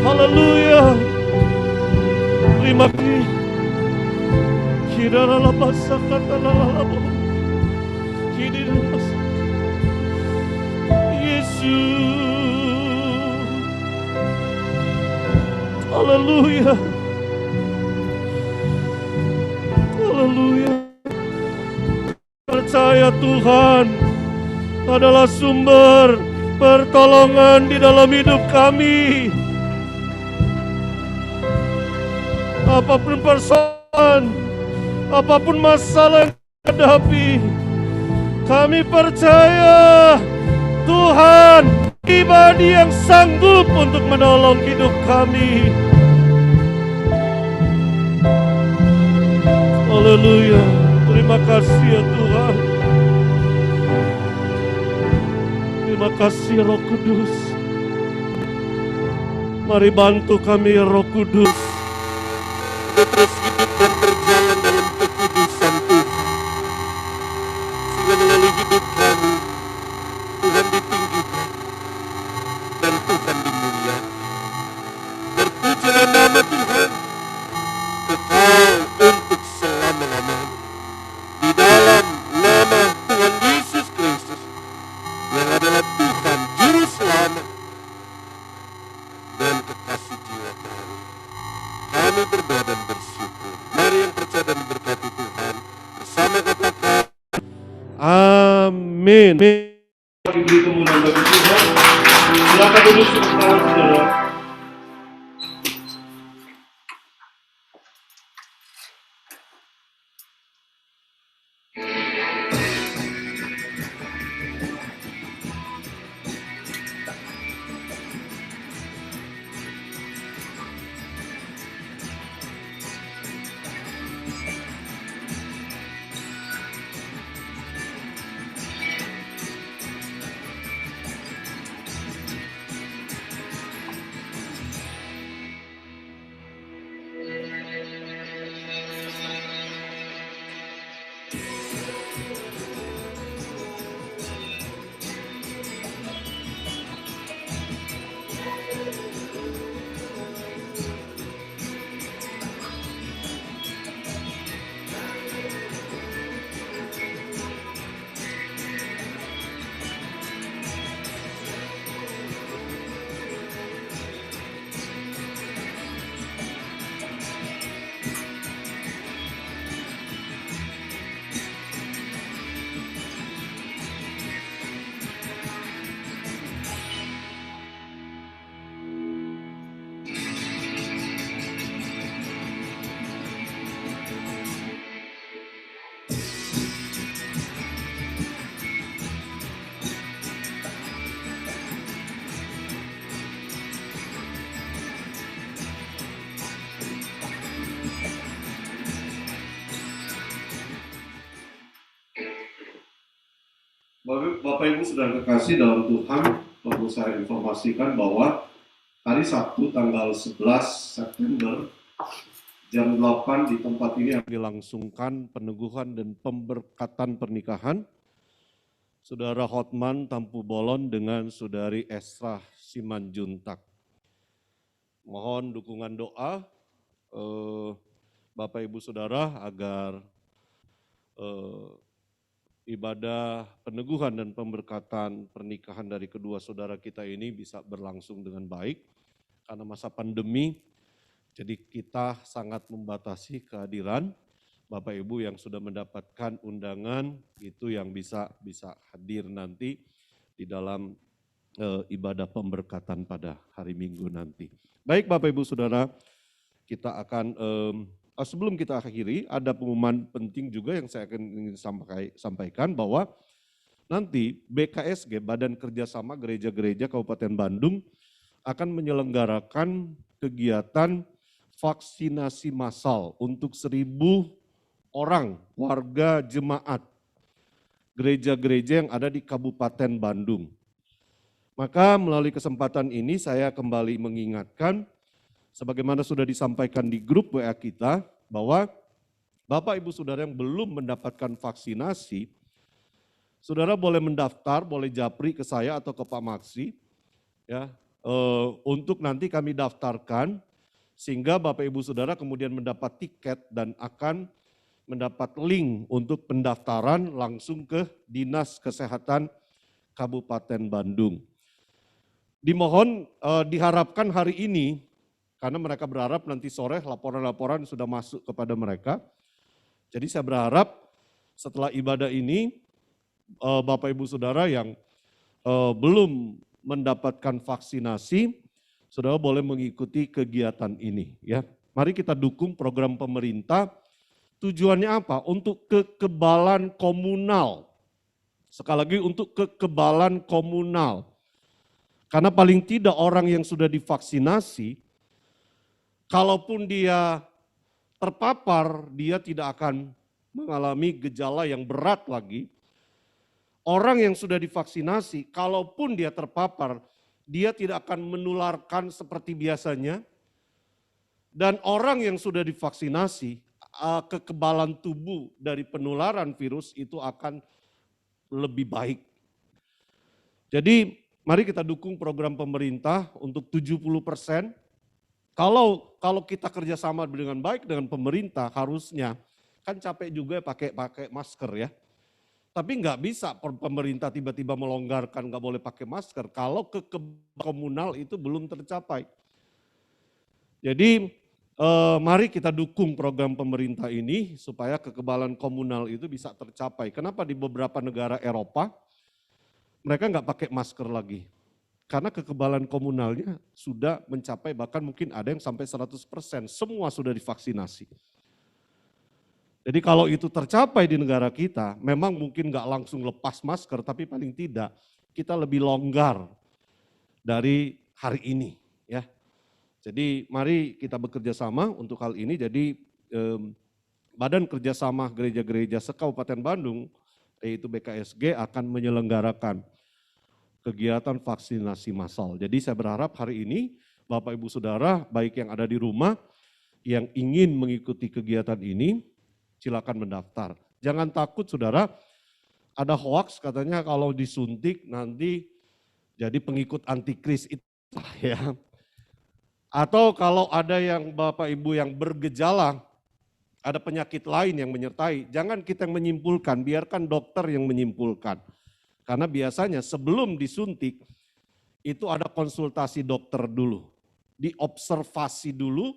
haleluya. Terima kasih. Kirana labasa kata lalabo. Kirana Yesus. Haleluya, haleluya. Percaya Tuhan adalah sumber pertolongan di dalam hidup kami. Apapun persoalan, apapun masalah yang hadapi, kami percaya Tuhan pribadi yang sanggup untuk menolong hidup kami. Haleluya. Terima kasih ya Tuhan. Terima kasih Roh Kudus. Mari bantu kami ya Roh Kudus, terus hidup dan berjalan dalam kekudusan Tuhan, sehingga melalui hidup kami Tuhan ditinggikan dan Tuhan dimuliakan. Terpujilah nama Tuhan kekal untuk selama-lamanya. Di dalam nama Tuhan Yesus Kristus yang adalah Tuhan Juru Selamat dan kekasih jiwa kami, kami berdoa dan bersyukur. Mari yang percaya dan berkati Tuhan bersama katakan amin. Beri kemuliaan bagi Tuhan. Silakan duduk sebentar, saudara. Bapak Ibu sudah kekasih dalam Tuhan, perlu saya informasikan bahwa hari Sabtu tanggal 11 September jam 8 di tempat ini akan dilangsungkan peneguhan dan pemberkatan pernikahan Saudara Hotman Tampu Bolon dengan Saudari Esra Simanjuntak. Mohon dukungan doa Bapak Ibu Saudara agar ibadah peneguhan dan pemberkatan pernikahan dari kedua saudara kita ini bisa berlangsung dengan baik. Karena masa pandemi, jadi kita sangat membatasi kehadiran Bapak Ibu yang sudah mendapatkan undangan itu yang bisa hadir nanti di dalam ibadah pemberkatan pada hari Minggu nanti. Baik Bapak Ibu Saudara, kita akan sebelum kita akhiri ada pengumuman penting juga yang saya ingin sampaikan bahwa nanti BKSG Badan Kerjasama Gereja-Gereja Kabupaten Bandung akan menyelenggarakan kegiatan vaksinasi massal untuk 1.000 orang warga jemaat gereja-gereja yang ada di Kabupaten Bandung. Maka melalui kesempatan ini saya kembali mengingatkan, sebagaimana sudah disampaikan di grup WA kita, bahwa Bapak Ibu Saudara yang belum mendapatkan vaksinasi, Saudara boleh mendaftar, boleh japri ke saya atau ke Pak Maksi, ya, untuk nanti kami daftarkan, sehingga Bapak Ibu Saudara kemudian mendapat tiket dan akan mendapat link untuk pendaftaran langsung ke Dinas Kesehatan Kabupaten Bandung. Dimohon diharapkan hari ini, karena mereka berharap nanti sore laporan-laporan sudah masuk kepada mereka. Jadi saya berharap setelah ibadah ini, Bapak Ibu Saudara yang belum mendapatkan vaksinasi, Saudara boleh mengikuti kegiatan ini. Ya, mari kita dukung program pemerintah. Tujuannya apa? Untuk kekebalan komunal. Sekali lagi untuk kekebalan komunal. Karena paling tidak orang yang sudah divaksinasi, kalaupun dia terpapar, dia tidak akan mengalami gejala yang berat lagi. Orang yang sudah divaksinasi, kalaupun dia terpapar, dia tidak akan menularkan seperti biasanya. Dan orang yang sudah divaksinasi, kekebalan tubuh dari penularan virus itu akan lebih baik. Jadi mari kita dukung program pemerintah untuk 70%. Kalau kita kerjasama dengan baik dengan pemerintah, harusnya kan capek juga pakai masker ya. Tapi nggak bisa pemerintah tiba-tiba melonggarkan nggak boleh pakai masker kalau kekebalan komunal itu belum tercapai. Jadi mari kita dukung program pemerintah ini supaya kekebalan komunal itu bisa tercapai. Kenapa di beberapa negara Eropa mereka nggak pakai masker lagi? Karena kekebalan komunalnya sudah mencapai, bahkan mungkin ada yang sampai 100%, semua sudah divaksinasi. Jadi kalau itu tercapai di negara kita, memang mungkin nggak langsung lepas masker, tapi paling tidak kita lebih longgar dari hari ini. Ya. Jadi mari kita bekerja sama untuk hal ini. Jadi Badan Kerjasama Gereja-Gereja se-Kabupaten Bandung, yaitu BKSG, akan menyelenggarakan kegiatan vaksinasi massal. Jadi saya berharap hari ini Bapak Ibu Saudara, baik yang ada di rumah, yang ingin mengikuti kegiatan ini, silakan mendaftar. Jangan takut saudara, ada hoax katanya kalau disuntik nanti jadi pengikut antikris itu ya. Atau kalau ada yang Bapak Ibu yang bergejala, ada penyakit lain yang menyertai, jangan kita yang menyimpulkan, biarkan dokter yang menyimpulkan. Karena biasanya sebelum disuntik, itu ada konsultasi dokter dulu, diobservasi dulu,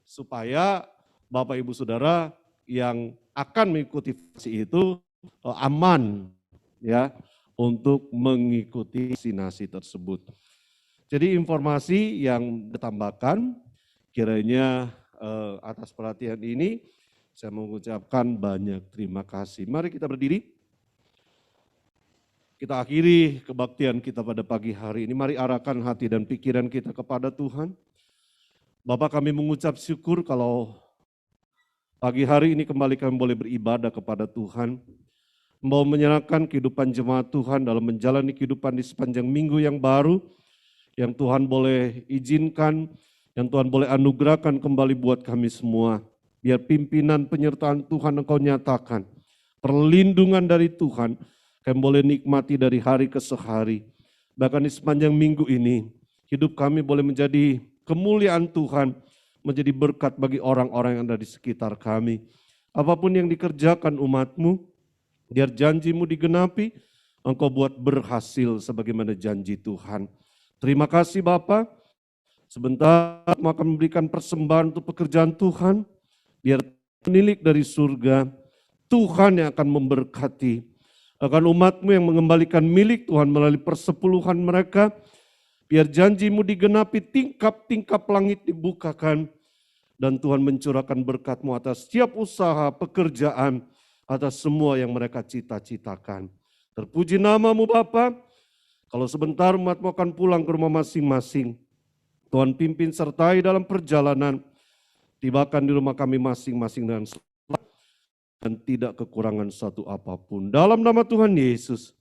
supaya Bapak Ibu Saudara yang akan mengikuti vaksinasi itu aman ya untuk mengikuti vaksinasi tersebut. Jadi informasi yang ditambahkan kiranya atas perhatian ini saya mengucapkan banyak terima kasih. Mari kita berdiri. Kita akhiri kebaktian kita pada pagi hari ini. Mari arahkan hati dan pikiran kita kepada Tuhan. Bapak, kami mengucap syukur kalau pagi hari ini kembali kami boleh beribadah kepada Tuhan. Mau menyerahkan kehidupan jemaat Tuhan dalam menjalani kehidupan di sepanjang minggu yang baru, yang Tuhan boleh izinkan, yang Tuhan boleh anugerahkan kembali buat kami semua. Biar pimpinan penyertaan Tuhan Engkau nyatakan, perlindungan dari Tuhan, kami boleh nikmati dari hari ke hari. Bahkan di sepanjang minggu ini, hidup kami boleh menjadi kemuliaan Tuhan, menjadi berkat bagi orang-orang yang ada di sekitar kami. Apapun yang dikerjakan umat-Mu, biar janji-Mu digenapi, Engkau buat berhasil sebagaimana janji Tuhan. Terima kasih Bapa. Sebentar Mu akan memberikan persembahan untuk pekerjaan Tuhan, biar penilik dari surga, Tuhan yang akan memberkati. Akan umat-Mu yang mengembalikan milik Tuhan melalui persepuluhan mereka, biar janji-Mu digenapi, tingkap-tingkap langit dibukakan, dan Tuhan mencurahkan berkat-Mu atas setiap usaha, pekerjaan, atas semua yang mereka cita-citakan. Terpuji nama-Mu Bapa. Kalau sebentar umat-Mu akan pulang ke rumah masing-masing, Tuhan pimpin sertai dalam perjalanan, tibakan di rumah kami masing-masing dengan selamat dan tidak kekurangan satu apapun. Dalam nama Tuhan Yesus,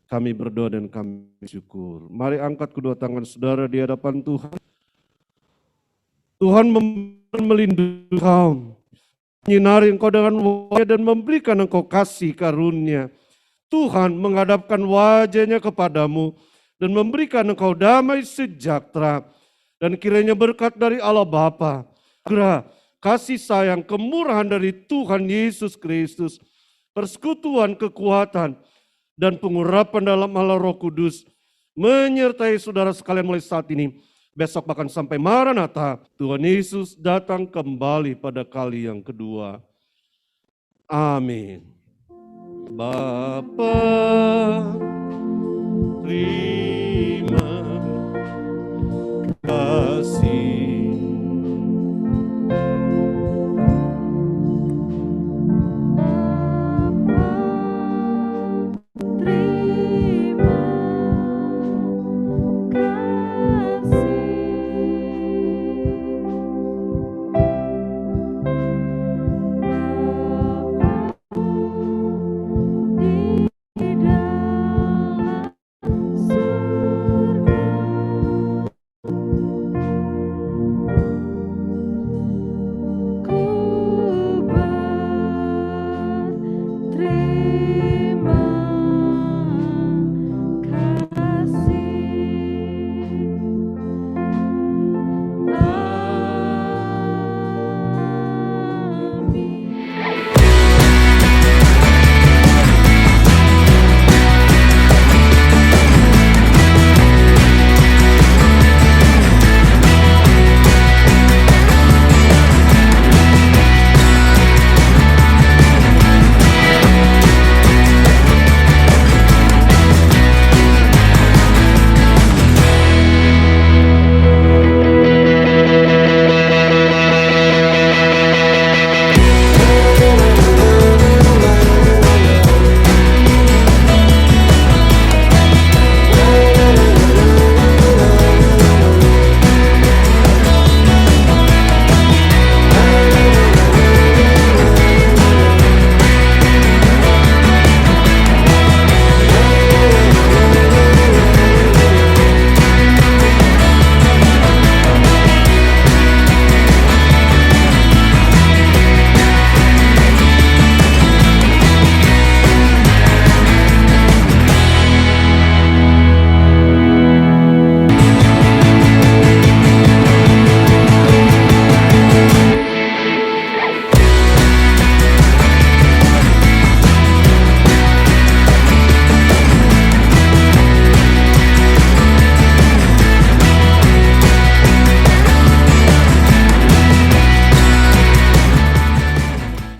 kami berdoa dan kami syukur. Mari angkat kedua tangan saudara di hadapan Tuhan. Tuhan melindungi engkau, menyinari engkau dengan wajah dan memberikan engkau kasih karunia. Tuhan menghadapkan wajahnya kepadamu dan memberikan engkau damai sejahtera. Dan kiranya berkat dari Allah Bapa, kasih sayang, kemurahan dari Tuhan Yesus Kristus, persekutuan, kekuatan, dan pengurapan dalam Allah Roh Kudus, menyertai saudara sekalian mulai saat ini, besok bahkan sampai Maranatha, Tuhan Yesus datang kembali pada kali yang kedua. Amin. Bapa, terima